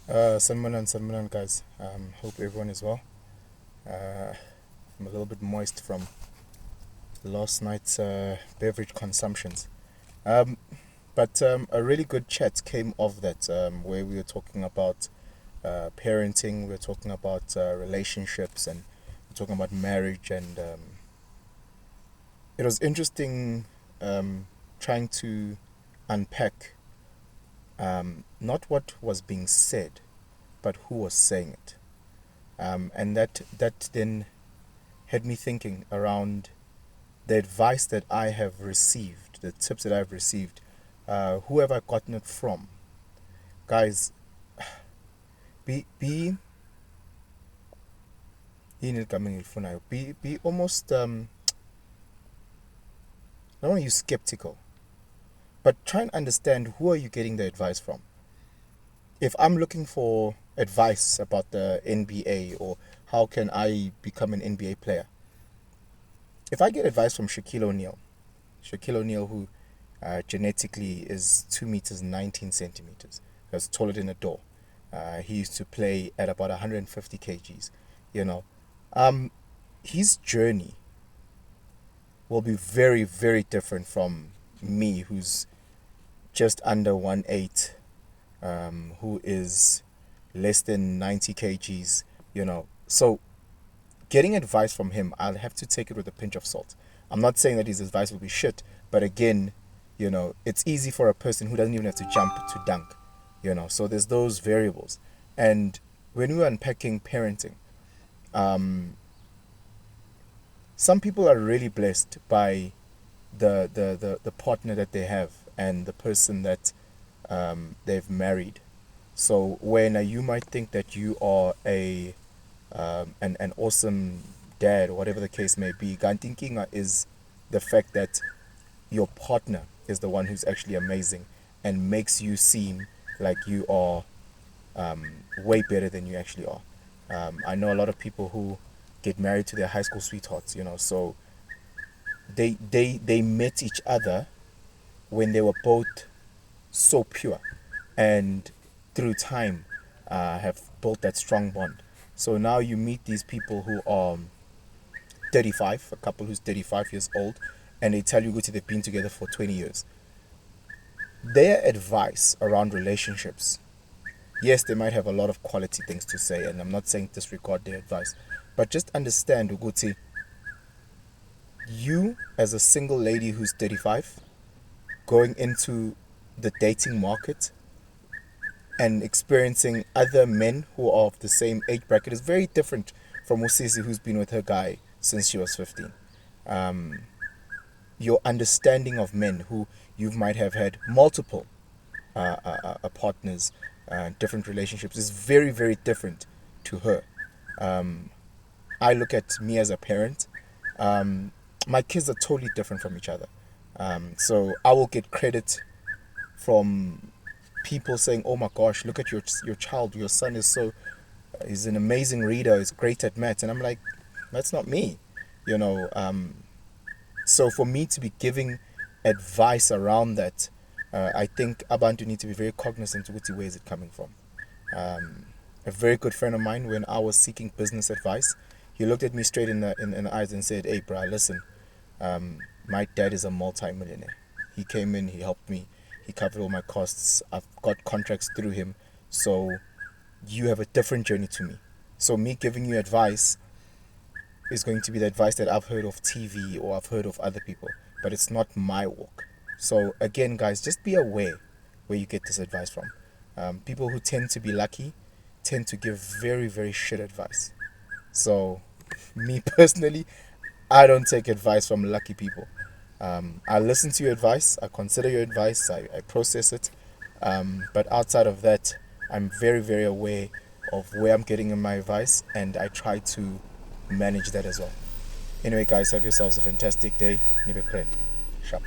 Sanmanan, guys. Hope everyone is well. I'm a little bit moist from last night's beverage consumptions. Um, but a really good chat came of that, where we were talking about parenting, we were talking about relationships, and we're talking about marriage. And it was interesting trying to unpack not what was being said, but who was saying it. And that then had me thinking around the advice that I have received, the tips that I've received. Who have I gotten it from? Guys, be yini igama engilifunayo, be almost I don't want to use skeptical, but try and understand who are you getting the advice from. If I'm looking for advice about the NBA or how can I become an NBA player, if I get advice from Shaquille O'Neal, who genetically is 2 meters 19 centimeters, that's taller than a door. He used to play at about 150 kgs. You know, um, his journey will be very, very different from me, who's just under 1.8, who is less than 90 kgs. So getting advice from him, I'll have to take it with a pinch of salt. I'm not saying that his advice will be shit, but again, it's easy for a person who doesn't even have to jump to dunk. So there's those variables. And when we're unpacking parenting, um, some people are really blessed by the partner that they have and the person that they've married. So when you might think that you are an awesome dad, or whatever the case may be, thinking is the fact that your partner is the one who's actually amazing and makes you seem like you are way better than you actually are. I know a lot of people who get married to their high school sweethearts, so they met each other when they were both so pure, and through time have built that strong bond. So now you meet these people who are 35, a couple who's 35 years old, and they tell you that they've been together for 20 years. Their advice around relationships, yes, they might have a lot of quality things to say, and I'm not saying disregard their advice, but just understand, Uguti, you as a single lady who's 35, going into the dating market and experiencing other men who are of the same age bracket is very different from Usisi, who's been with her guy since she was 15. Um, your understanding of men who you might have had multiple partners, different relationships, is very, very different to her. Um, I look at me as a parent. My kids are totally different from each other. So I will get credit from people saying, "Oh my gosh, look at your child. Your son is he's an amazing reader. He's great at maths." And I'm like, "That's not me," you know. So for me to be giving advice around that, I think Abantu need to be very cognizant of where is it coming from. A very good friend of mine, when I was seeking business advice, he looked at me straight in the eyes and said, "Hey, bro, listen, my dad is a multi-millionaire. He came in, he helped me, he covered all my costs. I've got contracts through him. So you have a different journey to me. So me giving you advice is going to be the advice that I've heard of TV or I've heard of other people, but it's not my walk." So again, guys, just be aware where you get this advice from. People who tend to be lucky tend to give very, very shit advice. So me personally, I don't take advice from lucky people. I listen to your advice, I consider your advice, I process it. But outside of that, I'm very, very aware of where I'm getting in my advice, and I try to manage that as well. Anyway, guys, have yourselves a fantastic day. Nibe Kren. Sharp.